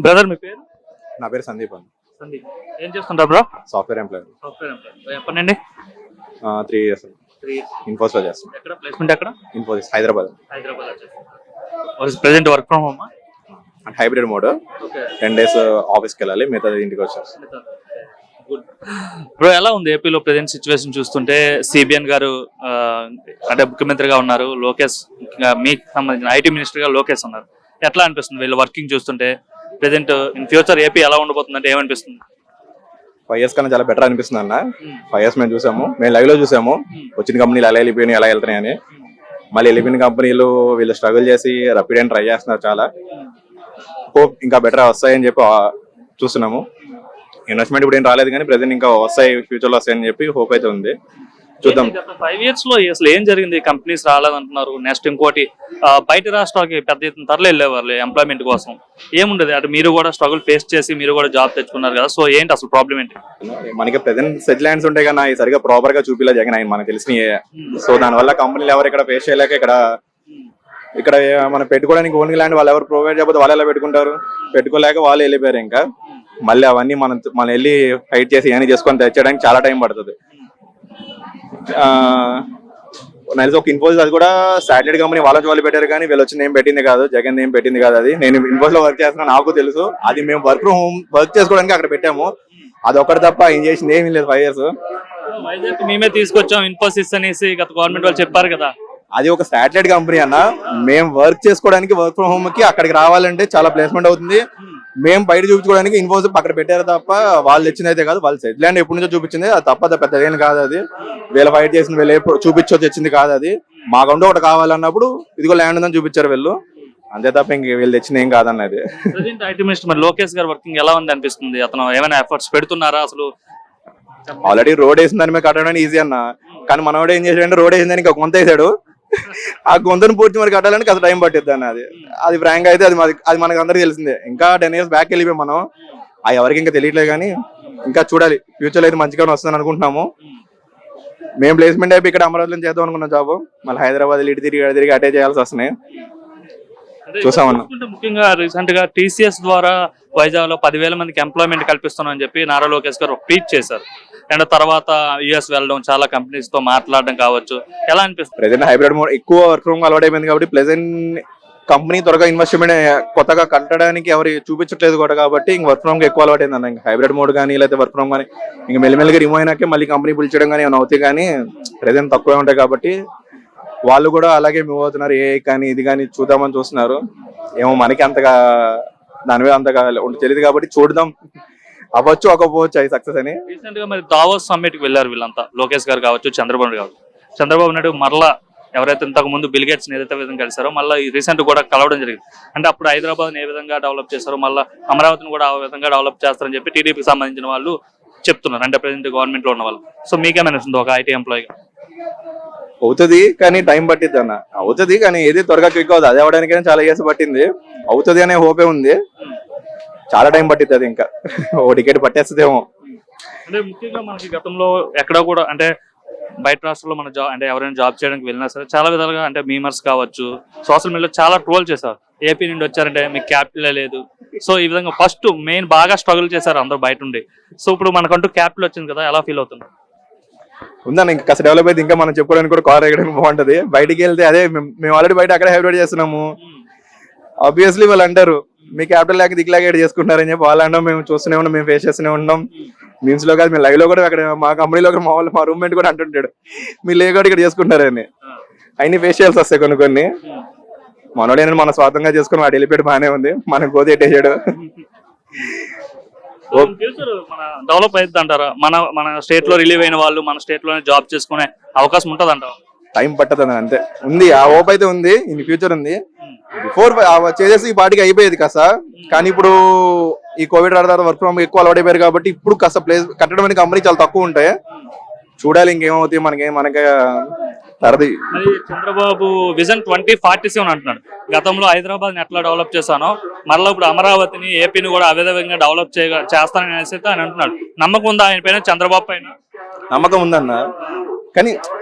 Brother మీ పేరు? నా పేరు సందీప్ అండి. సందీప్. ఏం చేస్తుంటారు bro? Software employee. Software employee. ఎప్పటి 3 years అండి. 3 years. ఇన్ఫోస్లో చేస్తాను. ఎక్కడ ప్లేస్మెంట్ ఎక్కడ? Infosys Hyderabad. Present work from home? And hybrid mode. Okay. 10 days ఆఫీస్కి వెళ్ళాలి, మిగతాది ఇంటికి వచ్చేస్తాను. బ్రో ఎలా ఉంది ఏపీలో ప్రెసెంట్ సిచ్యువేషన్ చూస్తుంటే? సిబిఎన్ గారు అంటే ముఖ్యమంత్రిగా ఉన్నారు, లోకేష్ మీకు సంబంధించిన ఐటీ మినిస్టర్ గా లోకేష్ ఉన్నారు. ఎట్లా అనిపిస్తుంది వీళ్ళు వర్కింగ్ చూస్తుంటే? ప్రెసెంట్ ఇన్ ఫ్యూచర్ ఏపీ ఎలా ఉండబోతుంది అంటే ఏమనిపిస్తుంది? 5 years కన్నా చాలా బెటర్ అనిపిస్తుంది అన్న. 5 years మేము చూసాము, మేము లైవ్ లో చూసాము వచ్చిన కంపెనీలు ఎలా వెళ్ళిపోయినాయి, ఎలా వెళ్తున్నాయని. మళ్ళీ వెళ్ళిపోయిన కంపెనీలు వీళ్ళు స్ట్రగుల్ చేసి రపిడ్ అని ట్రై చేస్తున్నారు. చాలా హోప్ ఇంకా బెటర్ వస్తాయని చెప్పి చూస్తున్నాము. ఇన్వెస్ట్మెంట్ ఇప్పుడు ఏం రాలేదు కానీ ప్రెసెంట్ ఇంకా వస్తాయి, ఫ్యూచర్ లో వస్తాయని చెప్పి హోప్ అయితే ఉంది. చూద్దాం. 5 years లో అసలు ఏం జరిగింది? కంపెనీస్ రాలేదంటున్నారు. నెక్స్ట్ ఇంకోటి బయట రాష్ట్రాలకి పెద్ద ఎత్తున తరలి వెళ్ళేవాళ్ళు ఎంప్లాయ్మెంట్ కోసం. ఏముండదు అటు మీరు కూడా స్ట్రగుల్ ఫేస్ చేసి మీరు కూడా జాబ్ తెచ్చుకున్నారు కదా, సో ఏంటి అసలు ప్రాబ్లం ఏంటి? మనకి ప్రెసెంట్ సెటిల్ ల్యాండ్స్ ఉంటాయి కదా, ఈ సరిగా ప్రాపర్ గా చూపిలా జగన్ ఆయన మనకు తెలిసిన. సో దానివల్ల కంపెనీలు ఎవరు ఇక్కడ ఫేస్ చేయలేక ఇక్కడ మనం పెట్టుకోవడానికి ఓన్ ల్యాండ్ వాళ్ళు ఎవరు ప్రొవైడ్ చేయకపోతే వాళ్ళు ఎలా పెట్టుకుంటారు? పెట్టుకోలేక వాళ్ళు వెళ్ళిపోయారు. ఇంకా మళ్ళీ అవన్నీ మనం వెళ్ళి ఫైట్ చేసి ఇవన్నీ చేసుకొని తెచ్చడానికి చాలా టైం పడుతుంది. నైస్ ఒక ఇన్ఫోసిస్ అది కూడా సాటిలైట్ కంపెనీ వాళ్ళు పెట్టారు కానీ వీళ్ళు వచ్చింది ఏం పెట్టింది కాదు, జగన్ ఏం పెట్టింది కాదు. అది నేను ఇన్ఫోసిస్ లో వర్క్ చేస్తున్నా, నాకు తెలుసు. అది మేము వర్క్ ఫ్రమ్ హోమ్ వర్క్ చేసుకోవడానికి అక్కడ పెట్టాము. అది ఒకటి తప్ప ఏం చేసింది ఏమీ లేదు. 5 years వైజాగ్ మేమే తీసుకొచ్చాం ఇన్ఫోసిస్ అనేసి గత గవర్నమెంట్ వాళ్ళు చెప్పారు కదా. అది ఒక సాటిలైట్ కంపెనీ అన్న. మేము వర్క్ చేసుకోవడానికి వర్క్ ఫ్రమ్ హోమ్ కి అక్కడికి రావాలంటే చాలా ప్లేస్మెంట్ అవుతుంది. మేము బయట చూపించుకోవడానికి ఇన్ఫోసిస్ అక్కడ పెట్టారు తప్ప వాళ్ళు తెచ్చింది అయితే కాదు. వాళ్ళు సెటిల్ ల్యాండ్ ఎప్పటి నుంచో చూపించింది, అది తప్ప పెద్దదేం కాదు. అది వీళ్ళ ఫైట్ చేసిన వీళ్ళు చూపించో తెచ్చింది కాదు. అది మాకంటూ ఒకటి కావాలన్నప్పుడు ఇదిగో ల్యాండ్ ఉందని చూపించారు వీళ్ళు, అంతే తప్ప ఇంక వీళ్ళు తెచ్చింది ఏం కాదన్నది. ఐటీ మినిస్టర్ మరి లోకేష్ గారు వర్కింగ్ ఎలా ఉంది అనిపిస్తుంది? అతను ఏమైనా ఎఫర్ట్స్ పెడుతున్నారా? అసలు ఆల్రెడీ రోడ్ వేసిన దాని మీద కట్టడానికి ఈజీ అన్న, కానీ మనోడు ఏం చేసాడంటే రోడ్ వేసిన దానికి ఒక కొంత వేసాడు. ఆ గొంతును పూర్తి మరి కట్టాలని అసలు టైం పట్టిద్ది అన్న. అది ఫ్రాంక్ అయితే అది మనకు అందరికి తెలిసిందే. ఇంకా 10 years బ్యాక్ వెళ్ళిపోయి మనం అది ఎవరికి ఇంకా తెలియట్లేదు. కానీ ఇంకా చూడాలి, ఫ్యూచర్ అయితే మంచిగానే వస్తుందని అనుకుంటున్నాము. మేము ప్లేస్మెంట్ అయిపోయి ఇక్కడ అమరావతిలో చేద్దాం అనుకున్న జాబ్ మళ్ళీ హైదరాబాద్ ఇటు తిరిగి అటే చేయాల్సి వస్తున్నాయి. చూసామన్నా. ముఖ్యంగా రీసెంట్ గా టీసీఎస్ ద్వారా వైజాగ్ లో 10,000 మందికి ఎంప్లాయ్మెంట్ కల్పిస్తున్నాం అని చెప్పి నారా లోకేష్ గారు ట్వీట్ చేశారు. అండ్ తర్వాత యుఎస్ వెళ్ళడం, చాలా కంపెనీస్ తో మాట్లాడడం కావచ్చు, ఎలా అనిపిస్తుంది? ప్రెసెంట్ హైబ్రిడ్ మోడ్ ఎక్కువ వర్క్ ఫ్రమ్ అలవాటు అయిపోయింది కాబట్టి ప్రెసెంట్ కంపెనీ త్వరగా ఇన్వెస్ట్మెంట్ కొత్తగా కట్టడానికి ఎవరు చూపించట్లేదు కూడా కాబట్టి ఇంక వర్క్ ఫ్రమ్ ఎక్కువ అలవాటు అయింది అన్న. ఇంకా హైబ్రిడ్ మోడ్ కానీ లేకపోతే వర్క్ ఫ్రమ్ కానీ ఇంకా మెల్లిమెల్లిగా రిమూవ్ అయినాకే మళ్ళీ కంపెనీ పిలిచడం కానీ ఏమైనా అవుతాయి. కానీ ప్రెసెంట్ తక్కువే ఉంటాయి కాబట్టి వాళ్ళు కూడా అలాగే మూవ్ అవుతున్నారు. ఏ కానీ ఇది కానీ చూద్దామని చూస్తున్నారు. ఏమో మనకి అంతగా దాని మీద అంతగా తెలియదు కాబట్టి చూద్దాం, అవ్వచ్చు అవ్వకపోవచ్చు అది సక్సెస్ అని. రీసెంట్ గా మరి దావోస్ సమ్మిట్ కి వెళ్ళారు వీళ్ళంతా, లోకేష్ గారు కావచ్చు, చంద్రబాబు నాయుడు మరలా ఎవరైతే ఇంతకు ముందు బిల్ గేట్స్ ఏదైతే విధంగా కలిసారో మళ్ళీ రీసెంట్ కూడా కలవడం జరిగింది. అంటే అప్పుడు హైదరాబాద్ ఏ విధంగా డెవలప్ చేస్తారో మళ్ళీ అమరావతిని కూడా ఆ విధంగా డెవలప్ చేస్తారని చెప్పి టీడీపీకి సంబంధించిన వాళ్ళు చెప్తున్నారు, అంటే ప్రెసెంట్ గవర్నమెంట్ లో ఉన్న వాళ్ళు. సో మీకేమనిపిస్తుంది ఒక ఐటీ ఎంప్లాయీగా? అవుతుంది కానీ టైం పట్టిద్ది అన్న. అవుతుంది కానీ ఏది త్వరగా క్విక్ అవుతుంది. అది అవడానికైనా చాలా ఇయర్స్ పట్టింది. అవుతుంది అనే హోపే ఉంది, చాలా టైం పట్టిద్ది. అది ఇంకా ఓ టికెట్ పట్టేస్తుందేమో. అంటే ముఖ్యంగా మనకి గతంలో ఎక్కడ కూడా అంటే బయట రాష్ట్రంలో మన జాబ్ అంటే ఎవరైనా జాబ్ చేయడానికి వెళ్ళినా సరే చాలా విధాలుగా అంటే మీమర్స్ కావచ్చు, సోషల్ మీడియాలో చాలా ట్రోల్ చేశారు. ఏపీ నుండి వచ్చారంటే మీకు క్యాపిటల్ లేదు. సో ఈ విధంగా ఫస్ట్ మెయిన్ బాగా స్ట్రగుల్ చేశారు అందరూ బయట ఉండి. సో ఇప్పుడు మనకంటూ క్యాపిటల్ వచ్చింది కదా, ఎలా ఫీల్ అవుతుంది? ఉందన్న ఇంకా కాస్త డెవలప్ అయితే ఇంకా మనం చెప్పుకోవడానికి కూడా కార్ ఎక్కడానికి బాగుంటది. బయటికి వెళ్తే అదే మేము ఆల్రెడీ బయట అక్కడే హైబ్రిడ్ చేస్తున్నాము. ఆబ్వియస్లీ వాళ్ళు అంటారు మీ క్యాపిటల్ లేక దిక్కులాగా ఎడ్ చేసుకుంటారని చెప్పి వాళ్ళు అంటాం. మేము చూస్తూనే ఉన్నాం, మేము ఫేస్ చేస్తూనే ఉన్నాం. మీమ్స్ లో కాదు, మేము లైవ్ లో కూడా అక్కడ మా కంపెనీలో మా రూమ్మేట్ కూడా అంటుంటాడు మీరు లేక ఇక్కడ చేసుకుంటారని. అన్ని ఫేస్ చేయాల్సి వస్తాయి కొన్ని. మనోడేనా మన స్వాతంగా చేసుకుని వాడు వెళ్ళిపోయాడు, బాగానే ఉంది. మనకు కోతి ఎట్టేసాడు. డెవలప్ అవుతుంది అంటారా? మన స్టేట్ లో రిలీవ్ అయిన వాళ్ళు మన స్టేట్ లోనే జాబ్ చేసుకునే అవకాశం ఉంటుంది అంటారా? టైం పట్టదు అంతే ఉంది. ఆ ఓప్ అయితే ఉంది, ఇన్ ఫ్యూచర్ ఉంది. బిఫోర్ చేసేసి ఈ పార్టీకి అయిపోయేది కాస్త. కానీ ఇప్పుడు ఈ కోవిడ్ తర్వాత వర్క్ ఫ్రమ్ ఎక్కువ అలవాటైపోయారు కాబట్టి ఇప్పుడు కాస్త ప్లేస్ కట్టడం అనే కంపెనీ చాలా తక్కువ ఉంటాయి. చూడాలి ఇంకేమవుతాయి మనకి తరది. చంద్రబాబు విజన్ 2047 అంటున్నాడు. గతంలో హైదరాబాద్ ని ఎట్లా డెవలప్ చేశానో మళ్ళీ ఇప్పుడు అమరావతిని, ఏపీని కూడా అదే విధంగా డెవలప్ చేస్తానని ఆయన అంటున్నాడు. నమ్మకం ఉందా ఆయన పైన, చంద్రబాబు పైన? నమ్మకం ఉందన్న, కానీ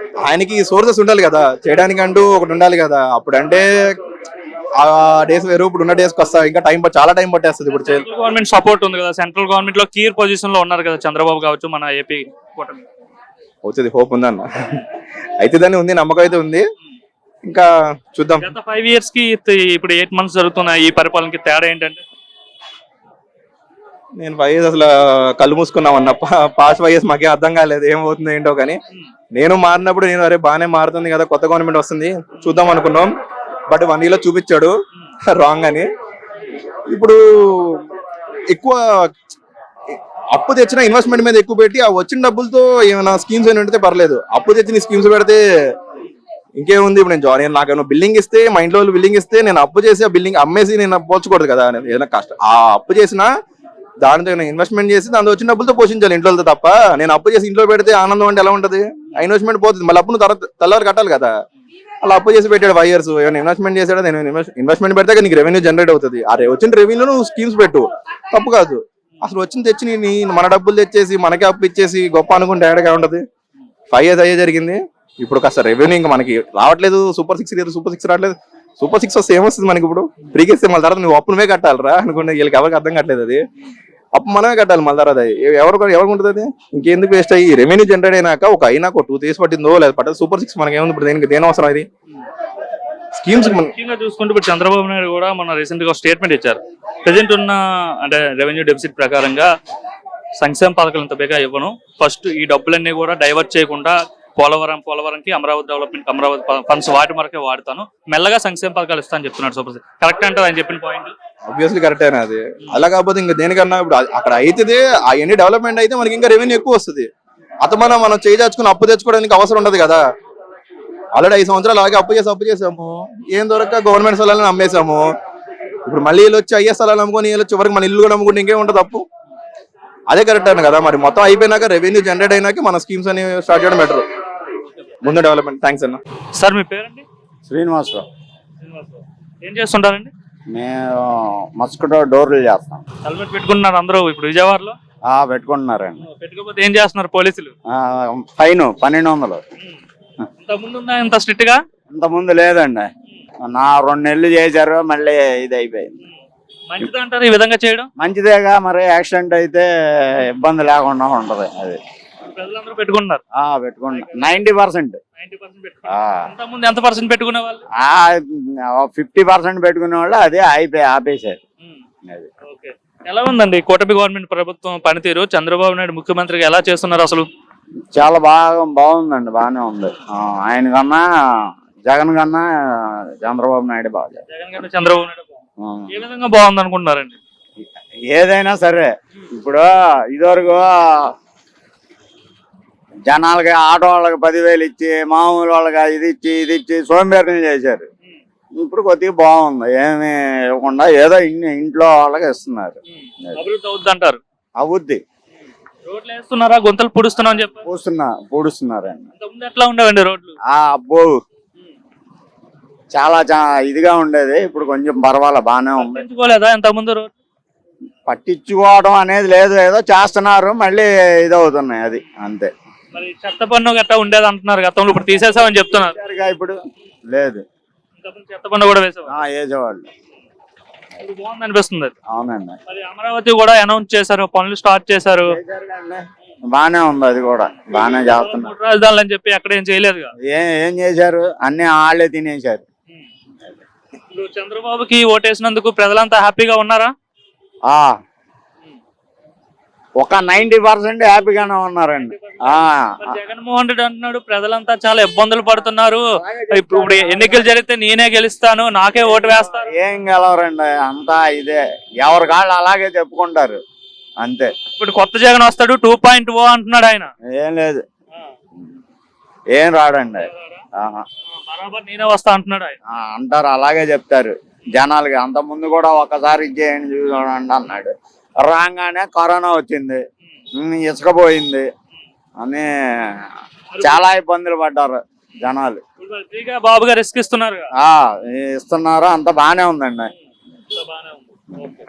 ఆయనకి సోర్సెస్ ఉండాలి కదా, చేయడానికి అంటూ ఒకటి ఉండాలి కదా. అప్పుడంటే ఆ డేస్ వేరు, ఇప్పుడు ఉన్న డేస్కి వస్తా ఇంకా చాలా టైం పట్టేస్తుంది ఇప్పుడు సెంట్రల్ గవర్నమెంట్ సపోర్ట్ ఉంది కదా, సెంట్రల్ గవర్నమెంట్ లో కీర్ పొజిషన్ లో ఉన్నారు కదా చంద్రబాబు కావచ్చు, మన ఏపీ కూటమి. అవుతుంది, హోప్ ఉందన్న. అవుతుందని ఉంది, నమ్మకం అయితే ఉంది, ఇంకా చూద్దాం. గత 5 years కి ఇప్పుడు 8 months జరుగుతున్న ఈ పరిపాలనకి తేడా ఏంటంటే? నేను 5 years అసలు కళ్ళు మూసుకున్నామన్న. పాస్ట్ 5 years మాకే అర్థం కాలేదు ఏమవుతుంది ఏంటో, కానీ నేను మారినప్పుడు నేను అరే బాగానే మారుతుంది కదా, కొత్త గవర్నమెంట్ వస్తుంది చూద్దాం అనుకున్నాం. బట్ 1 year లో చూపించాడు రాంగ్ అని. ఇప్పుడు ఎక్కువ అప్పు తెచ్చిన ఇన్వెస్ట్మెంట్ మీద ఎక్కువ పెట్టి ఆ వచ్చిన డబ్బులతో ఏమైనా స్కీమ్స్ ఏమైనా పెడితే పర్లేదు. అప్పు తెచ్చిన స్కీమ్స్ పెడితే ఇంకేముంది. ఇప్పుడు నేను నాకేమైనా బిల్డింగ్ ఇస్తే, మా ఇంట్లో బిల్డింగ్ ఇస్తే నేను అప్పు చేసి ఆ బిల్డింగ్ అమ్మేసి నేను పోల్చకూడదు కదా. ఏదైనా కష్టం ఆ అప్పు చేసినా దానితో ఇన్వెస్ట్మెంట్ చేసి దాంతో వచ్చిన డబ్బులతో పోషించాలి ఇంట్లో తప్ప. నేను అప్పు చేసి ఇంట్లో పెడితే ఆనందం అంటే ఎలా ఉంటది? ఆ ఇన్వెస్ట్మెంట్ పోతుంది, మళ్ళీ అప్పును తెల్లవారు కట్టాలి కదా. అలా అప్పు చేసి పెట్టాడు 5 years, ఏమైనా ఇన్వెస్ట్మెంట్ చేశాడు. నేను ఇన్వెస్ట్మెంట్ పెడితే నీకు రెవెన్యూ జనరేట్ అవుతుంది. ఆ వచ్చిన రెవెన్యూ నువ్వు స్కీమ్స్ పెట్టు, తప్పు కాదు. అసలు వచ్చిన తెచ్చి మన డబ్బులు తెచ్చేసి మనకే అప్పు ఇచ్చేసి గొప్ప అనుకుంటే ఏడగా ఉంటది. 5 years అయ్యే జరిగింది. ఇప్పుడు కాస్త రెవెన్యూ ఇంకా మనకి రావట్లేదు. సూపర్ 6 లేదు, సూపర్ 6 రావట్లేదు. సూపర్ 6 వస్తే ఏమొస్తుంది మనకి? ఇప్పుడు ఫ్రీకి ఇస్తే మళ్ళీ తర్వాత నువ్వు అప్పునువే కట్టాలరా అనుకుంటే వీళ్ళకి ఎవరికి అర్థం కావట్లేదు. అది అప్పు మనమే కట్టాలి మళ్ళీ తర్వాత. ఎవరికి ఉంటుంది అది? ఇంకెందుకు వేస్ట్ అయ్యి రెవెన్యూ జనరేట్ అయినాక ఒక 2 days పట్టిందో లేదా పట్టదు. సూపర్ 6 మనకి ఏముంది ఇప్పుడు? దేని అవసరం ఇది? స్కీమ్స్ ముఖ్యంగా చూసుకుంటే ఇప్పుడు చంద్రబాబు నాయుడు కూడా మన రీసెంట్ గా స్టేట్మెంట్ ఇచ్చారు. ప్రెసెంట్ ఉన్న అంటే రెవెన్యూ డెఫిసిట్ ప్రకారంగా సంక్షేమ పథకాలు ఇంత బేగా ఇవ్వను, ఫస్ట్ ఈ డబ్బులన్నీ కూడా డైవర్ట్ చేయకుండా పోలవరంకి అమరావతి డెవలప్మెంట్ అమరావతి ఫండ్స్ వాటి వరకే వాడతాను, మెల్లగా సంక్షేమ పథకాలు ఇస్తాను చెప్తున్నాడు. సూపర్ కరెక్ట్ అంటారు ఆయన చెప్పిన పాయింట్? ఆబ్వియస్లీ కరెక్ట్ అయినా అది. అలా కాకపోతే ఇంకా దేనికన్నా ఇప్పుడు అక్కడ అయితే అవన్నీ డెవలప్మెంట్ అయితే మనకి ఇంకా రెవెన్యూ ఎక్కువ వస్తుంది. మనం చేయించుకుని అప్పు తెచ్చుకోవడానికి అవసరం ఉండదు కదా. ఆల్రెడీ 5 సంవత్సరాలు అలాగే అప్పు చేసాము, ఏం దొరక గవర్నమెంట్ స్థలాలను అమ్మేసాము. ఇప్పుడు మళ్ళీ వీళ్ళు వచ్చి అయ్యే స్థలాలు అమ్ముకొని వీళ్ళు చివరికి మన ఇల్లు కూడా అమ్ముకుంటే ఇంకేం ఉంటుంది అప్పు? అదే కరెక్ట్ అన్న కదా. మరి మొత్తం అయిపోయినాక రెవెన్యూ జనరేట్ అయినాక మన స్కీమ్స్ అని స్టార్ట్ చేయడం బెటర్, ముందు డెవలప్మెంట్. థ్యాంక్స్ అన్న. సార్ మీ పేరండి? శ్రీనివాసరావు. ఏం చేస్తుంటారండి? మేము మస్కిటో డోర్లు చేస్తాం. హెల్మెట్ పెట్టుకుంటున్నారు అందరూ ఇప్పుడు విజయవాడలో? పెట్టుకుంటున్నారండి. పెట్టుకోకపోతే ఏం చేస్తున్నారు పోలీసులు? ఫైన్ 1200. ఇంత ముందు ఉందా ఇంత స్ట్రిక్ట్ గా? ఇంత ముందు లేదండి, నా 2 నెలలు చేశారు, మళ్ళీ ఇది అయిపోయింది. మంచిది అంటారు ఈ విధంగా చేయడం? మంచిదేగా, మరి యాక్సిడెంట్ అయితే ఇబ్బంది లేకుండా ఉంటది. అది ప్రజలందరూ పెట్టుకుంటున్నారు. పెట్టుకుంటున్నారు 90%. ముందు ఎంత పర్సెంట్ పెట్టుకునే వాళ్ళు? 50% పెట్టుకునే వాళ్ళు అదే ఆపేశారు. ఎలా ఉందండి కూటమి గవర్నమెంట్ ప్రభుత్వం పనితీరు? చంద్రబాబు నాయుడు ముఖ్యమంత్రిగా ఎలా చేస్తున్నారు అసలు? చాలా బాగుందండి, బాగానే ఉంది. ఆయన కన్నా జగన్ కన్నా చంద్రబాబు నాయుడు బాగా. జగన్ కన్నా చంద్రబాబు నాయుడు ఏ విధంగా బాగుంది అనుకుంటున్నారండి? ఏదైనా సరే ఇప్పుడు ఇదివరకు జనాలకి ఆటో వాళ్ళకి 10,000 ఇచ్చి, మామూలు వాళ్ళకి ఇది ఇచ్చి సోంబేరిని చేశారు. ఇప్పుడు కొద్దిగా బాగుంది, ఏమి ఇవ్వకుండా ఏదో ఇంట్లో వాళ్ళకి ఇస్తున్నారు. అభివృద్ధి అవుద్ది అంటారు? అవుద్ది. రోడ్లు వేస్తున్నారా? గుంతలు పూడుస్తున్నాం చెప్పి పూడుస్తున్నారండి. ఎట్లా ఉండేవండి రోడ్లు? అబ్బో చాలా ఇదిగా ఉండేది, ఇప్పుడు కొంచెం పర్వాలే, బాగానే ఉంది. పట్టించుకోలేదా ఇంత ముందు రోడ్లు? పట్టించుకోవడం అనేది లేదు, ఏదో చేస్తున్నారు, మళ్ళీ ఇది అవుతున్నాయి, అది అంతే. మరి చెత్త పన్ను గట్టా ఉండేది అంటున్నారు గతంలో, ఇప్పుడు తీసేసామని చెప్తున్నారు. ఇప్పుడు లేదు, చెత్త పన్ను కూడా వేసేవాళ్ళు. బాగుంది అనిపిస్తుంది. అవునండి. మరి అమరావతి కూడా అనౌన్స్ చేశారు, పనులు స్టార్ట్ చేశారు, బానే ఉంది, అది కూడా బానే చేస్తున్నారు. 3 రాజధానులు అని చెప్పి అక్కడ ఏం చేయలేదు. ఏం చేశారు? అన్ని వాళ్ళే తినేశారు. ఇప్పుడు చంద్రబాబుకి ఓటేసినందుకు ప్రజలంతా హ్యాపీగా ఉన్నారా? ఒక 90% హ్యాపీగానే ఉన్నారండి. జగన్మోహన్ రెడ్డి అంటున్నాడు ప్రజలంతా చాలా ఇబ్బందులు పడుతున్నారు, ఇప్పుడు ఎన్నికలు జరిగితే నేనే గెలుస్తాను, నాకే ఓటు వేస్తారు. ఏం గెలవరండి, అంతా ఇదే, ఎవరి కాళ్ళు అలాగే చెప్పుకుంటారు అంతే. ఇప్పుడు కొత్త జగన్ వస్తాడు 2.0 అంటున్నాడు ఆయన. ఏం లేదు, ఏం రాడండి. బరాబర్ నేనే వస్తా అంటున్నాడు ఆయన. అంటారు, అలాగే చెప్తారు జనాలకి. అంత ముందు కూడా ఒకసారి ఇచ్చేయండి చూడండి అన్నాడు, రాగానే కరోనా వచ్చింది, ఇసుక పోయింది అని చాలా ఇబ్బందులు పడ్డారు జనాలు. బాబు గారు రిస్క్ ఇస్తున్నారు, ఇస్తున్నారు, అంత బానే ఉందండి.